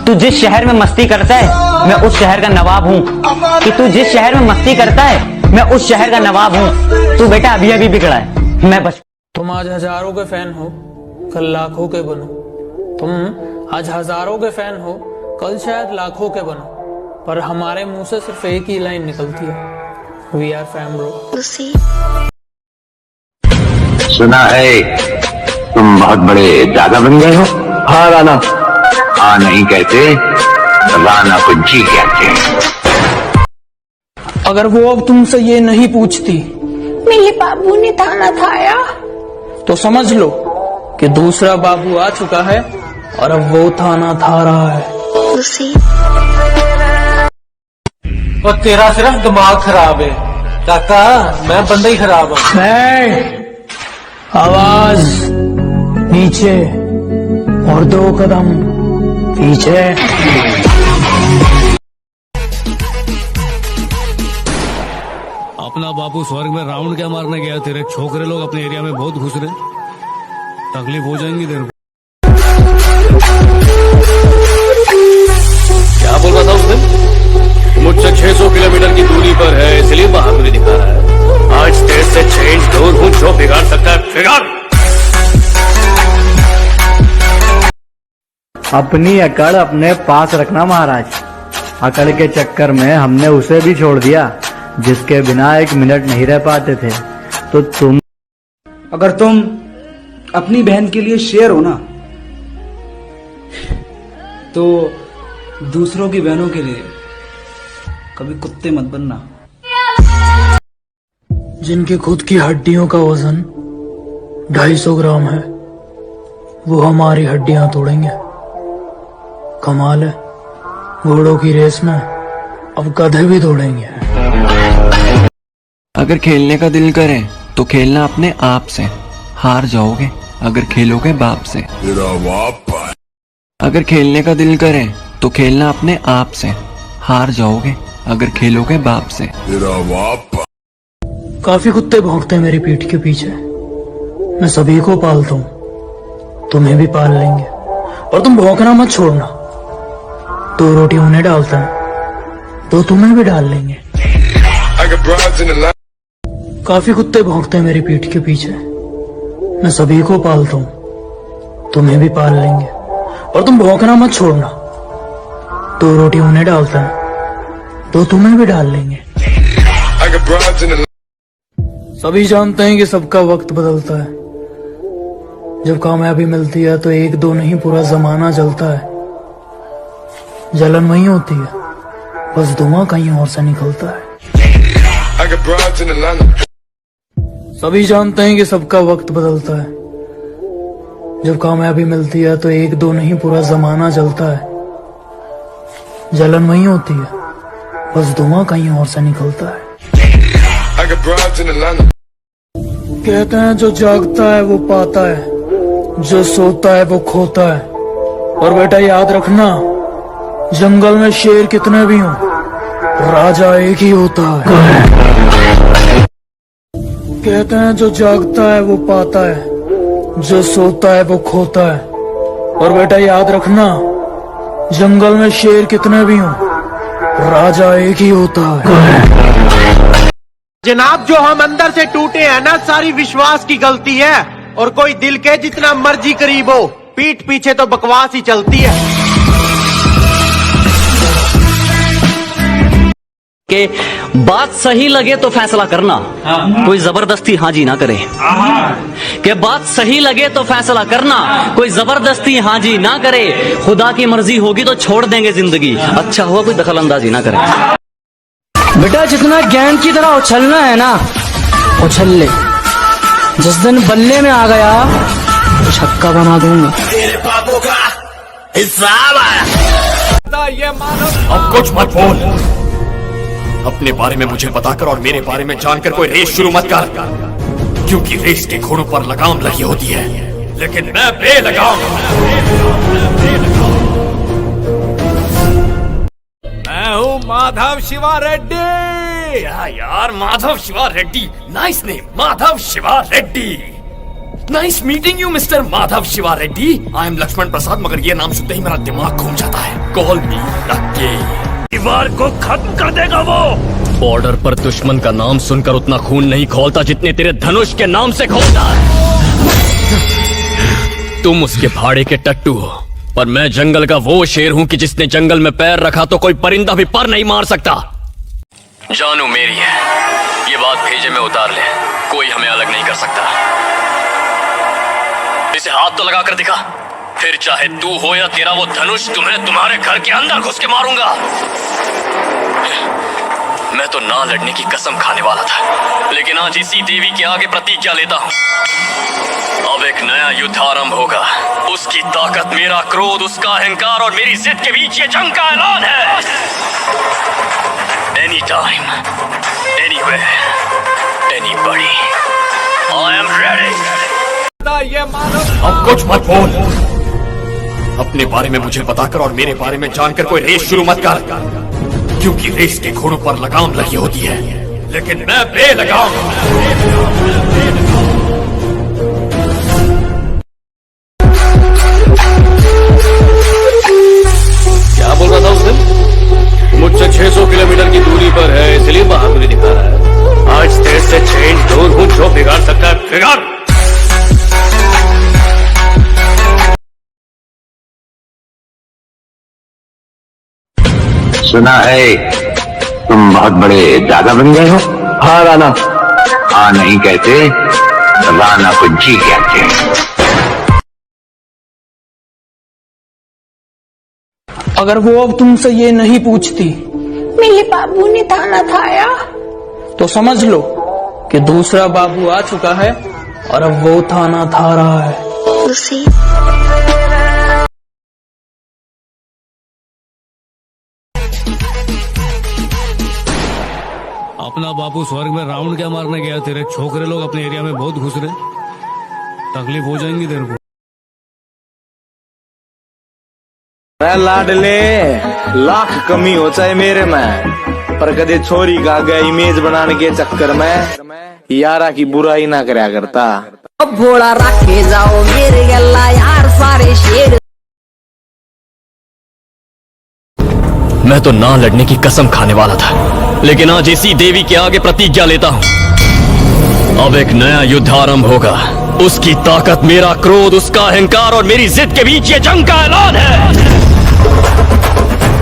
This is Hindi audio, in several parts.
तू जिस शहर में मस्ती करता है मैं उस शहर का नवाब हूँ। कि तू जिस शहर में मस्ती करता है मैं उस शहर का नवाब हूँ। तू बेटा अभी अभी बिगड़ा है, मैं बच। तुम आज हजारों के फैन हो, कल लाखों के बनो। तुम आज हजारों के फैन हो, कल शायद लाखों के बनो। पर हमारे मुंह से सिर्फ एक ही लाइन निकलती है, वी आर फैम ब्रो। सुना है तुम बहुत बड़े दादा बन गए हो। हाँ राना। हाँ नहीं कहते, राना को जी कहते हैं। अगर वो अब तुमसे ये नहीं पूछती मेरे बाबू ने थाना थाया, तो समझ लो कि दूसरा बाबू आ चुका है और अब वो थाना था रहा है। और तेरा सिर्फ दिमाग खराब है काका, मैं बंदा ही खराब हूँ। आवाज नीचे और 2 कदम पीछे। अपना बापू स्वर्ग में राउंड क्या मारने गया, तेरे छोकरे लोग अपने एरिया में बहुत घुस रहे, तकलीफ हो जाएंगी तेरे को। क्या बोल रहा था उसने? मुझसे 600 किलोमीटर की दूरी पर है इसलिए बहादुरी दिखा रहा है। आज तेरे से 6 इंच दूर हूँ, जो बिगाड़ सकता है बिगाड़। अपनी अकड़ अपने पास रखना महाराज। अकड़ के चक्कर में हमने उसे भी छोड़ दिया जिसके बिना 1 मिनट नहीं रह पाते थे। तो तुम, अगर तुम अपनी बहन के लिए शेर हो ना, तो दूसरों की बहनों के लिए कभी कुत्ते मत बनना। जिनकी खुद की हड्डियों का वजन 250 ग्राम है, वो हमारी हड्डियां तोड़ेंगे। कमाल है, घोड़ों की रेस में अब गधे भी दौड़ेंगे। अगर खेलने का दिल करे तो खेलना अपने आप से, हार जाओगे अगर खेलोगे बाप से। अगर खेलने का दिल करे तो खेलना अपने आप से, हार जाओगे अगर खेलोगे बाप से। काफी कुत्ते भौंकते हैं मेरी पीठ के पीछे, मैं सभी को पालता हूँ, तुम्हें भी पाल लेंगे। और तुम भौंकना मत छोड़ना, 2 रोटी उन्हें डालता है तो तुम्हें भी डाल लेंगे। काफी कुत्ते भौंकते हैं मेरी पीठ के पीछे, मैं सभी को पालता हूँ, तुम्हें भी पाल लेंगे। और तुम भौंकना मत छोड़ना, 2 रोटी उन्हें डालता है तो तुम्हें भी डाल लेंगे। सभी जानते हैं कि सबका वक्त बदलता है, जब कामयाबी मिलती है तो 1-2 नहीं पूरा जमाना जलता है। जलन वही होती है, बस धुआं कहीं और से निकलता है। सभी जानते हैं कि सबका वक्त बदलता है, जब कामयाबी मिलती है तो 1-2 नहीं पूरा जमाना जलता है। जलन वही होती है, बस धुआं कहीं और से निकलता है। कहते हैं जो जागता है वो पाता है, जो सोता है वो खोता है। और बेटा याद रखना, जंगल में शेर कितने भी हों, राजा एक ही होता है। कहते हैं जो जागता है वो पाता है, जो सोता है वो खोता है। और बेटा याद रखना, जंगल में शेर कितने भी हों, राजा एक ही होता है। जनाब, जो हम अंदर से टूटे हैं ना, सारी विश्वास की गलती है। और कोई दिल के जितना मर्जी करीब हो, पीठ पीछे तो बकवास ही चलती है। कि बात सही लगे तो फैसला करना, कोई जबरदस्ती हाजी ना करे। कि बात सही लगे तो फैसला करना, कोई जबरदस्ती हाजी ना करे। खुदा की मर्जी होगी तो छोड़ देंगे जिंदगी, अच्छा हुआ कोई दखल अंदाजी ना करे। बेटा जितना गेंद की तरह उछलना है ना, उछल ले। जिस दिन बल्ले में आ गया तो छक्का बना दूंगा। तेरे पापों का हिसाब आया। अब कुछ मत बोल, अपने बारे में मुझे बताकर और मेरे बारे में जानकर कोई रेस शुरू मत कर, क्योंकि रेस के घोड़ों पर लगाम लगी होती है, लेकिन मैं बेलगाम। मैं हूँ माधव शिवा रेड्डी। क्या यार, Madhav Shiva Reddy, nice name, Madhav Shiva Reddy. Nice meeting you mister Madhav Shiva Reddy. I am Lakshman Prasad, मगर ये नाम सुनते ही मेरा दिमाग घूम जाता है। कॉल मी लक्की। दीवार को खत्म कर देगा वो। बॉर्डर पर दुश्मन का नाम सुनकर उतना खून नहीं खोलता जितने तेरे धनुष के नाम से खोलता है। तुम उसके भाड़े के टट्टू हो, पर मैं जंगल का वो शेर हूं कि जिसने जंगल में पैर रखा तो कोई परिंदा भी पर नहीं मार सकता। जानू मेरी है, ये बात भेजे में उतार ले, कोई हमें अलग नहीं कर सकता। इसे हाथ तो लगा कर दिखा, फिर चाहे तू हो या तेरा वो धनुष, तुम्हें तुम्हारे घर के अंदर घुस के मारूंगा। मैं तो ना लड़ने की कसम खाने वाला था, लेकिन आज इसी देवी के आगे प्रतिज्ञा लेता हूं। अब एक नया युद्ध आरंभ होगा। उसकी ताकत, मेरा क्रोध, उसका अहंकार और मेरी जिद के बीच ये जंग का ऐलान है। Any time, anywhere, anybody, I am ready. अब कुछ मत बोल। अपने बारे में मुझे बताकर और मेरे बारे में जानकर कोई रेस शुरू मत कर, क्योंकि रेस के घोड़ों पर लगाम लगी होती है, लेकिन मैं बेलगाम। क्या बोल रहा था उस दिन? मुझसे 600 किलोमीटर की दूरी पर है, इसलिए बहादुरी दिखा रहा है। आज तेरे से 6 इंच दूर हूं, जो बिगाड़ सकता है बिगाड़। सुना है तुम बहुत बड़े दादा बन गए हो। हाँ राणा। हाँ नहीं कहते, राणा को जी कहते हैं। अगर वो अब तुमसे ये नहीं पूछती मेरे बाबू ने थाना थाया, तो समझ लो कि दूसरा बाबू आ चुका है और अब वो थाना था रहा है। उसी अपना बापू स्वर्ग में राउंड क्या मारने गया, तेरे छोकरे लोग अपने एरिया में बहुत घुस रहे, तकलीफ हो जाएंगी तेरे को। लाडले लाख कमी हो चाहे मेरे में, पर कदे छोरी का आगे इमेज बनाने के चक्कर में यारा की बुराई ना करया करता। अब भोला रखे जाओ मेरे गला यार सारे शेर। मैं तो ना लड़ने की कसम खाने वाला था, लेकिन आज इसी देवी के आगे प्रतिज्ञा लेता हूं। अब एक नया युद्ध आरंभ होगा। उसकी ताकत, मेरा क्रोध, उसका अहंकार और मेरी जिद के बीच ये जंग का ऐलान है।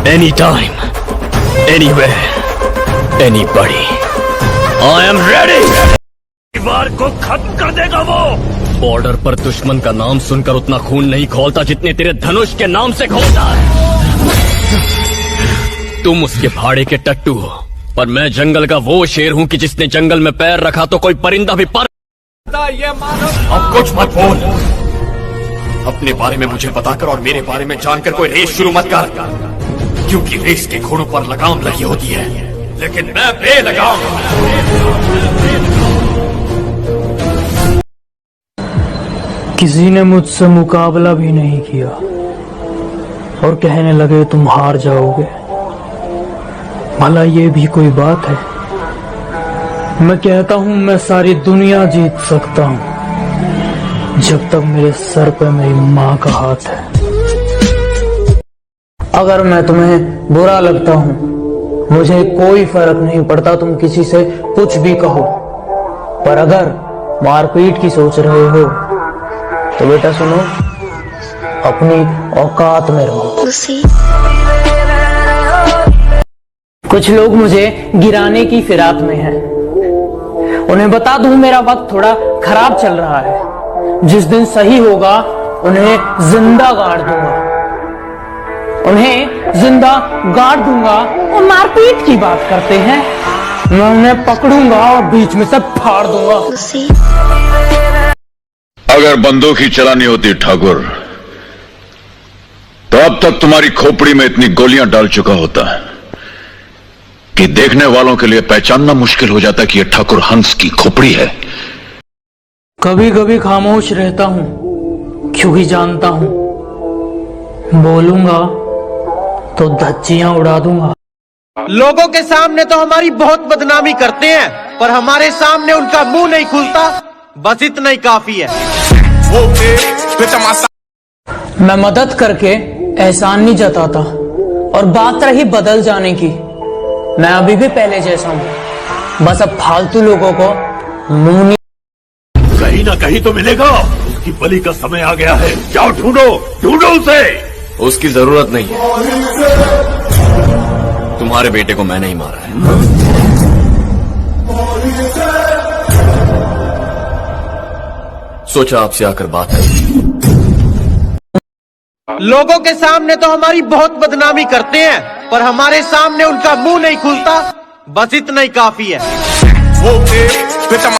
Any time, anywhere, anybody, I am ready. दीवार को खत्म कर देगा वो। बॉर्डर पर दुश्मन का नाम सुनकर उतना खून नहीं खोलता जितने तेरे धनुष के नाम से खोलता है। तुम उसके भाड़े के टट्टू हो, पर मैं जंगल का वो शेर हूं कि जिसने जंगल में पैर रखा तो कोई परिंदा भी पर। अब कुछ मत बोल। अपने बारे में मुझे बताकर और मेरे बारे में जानकर कोई रेस शुरू मत कर, क्योंकि रेस के घोड़ों पर लगाम लगी होती है, लेकिन मैं बेलगाम। किसी ने मुझसे मुकाबला भी नहीं किया और कहने लगे तुम हार जाओगे। भला ये भी कोई बात है? मैं कहता हूं मैं सारी दुनिया जीत सकता हूं, जब तक मेरे सर पे मेरी माँ का हाथ है। अगर मैं तुम्हें बुरा लगता हूं, मुझे कोई फर्क नहीं पड़ता, तुम किसी से कुछ भी कहो, पर अगर मारपीट की सोच रहे हो तो बेटा सुनो, अपनी औकात में रहो। कुछ लोग मुझे गिराने की फिराक में हैं। उन्हें बता दूं मेरा वक्त थोड़ा खराब चल रहा है। जिस दिन सही होगा उन्हें जिंदा गाड़ दूंगा, उन्हें जिंदा गाड़ दूंगा। वो मारपीट की बात करते हैं, मैं उन्हें पकड़ूंगा और बीच में से फाड़ दूंगा। अगर बंदूक ही चलानी होती ठाकुर, तो अब तक तुम्हारी खोपड़ी में इतनी गोलियां डाल चुका होता कि देखने वालों के लिए पहचानना मुश्किल हो जाता कि यह ठाकुर हंस की खोपड़ी है। कभी कभी खामोश रहता हूं क्योंकि जानता हूं बोलूंगा तो धज्जियां उड़ा दूंगा। लोगों के सामने तो हमारी बहुत बदनामी करते हैं, पर हमारे सामने उनका मुंह नहीं खुलता, बस इतना ही काफी है। मैं मदद करके एहसान नहीं जताता, और बात रही बदल जाने की, मैं अभी भी पहले जैसा हूँ, बस अब फालतू लोगों को मुंह नहीं। कहीं ना कहीं तो मिलेगा, उसकी बलि का समय आ गया है, जाओ ढूंढो ढूंढो उसे। उसकी जरूरत नहीं है, तुम्हारे बेटे को मैंने ही मारा है। सोचा आपसे आकर बात है। लोगों के सामने तो हमारी बहुत बदनामी करते हैं, पर हमारे सामने उनका मुंह नहीं खुलता, बस इतना ही काफी है।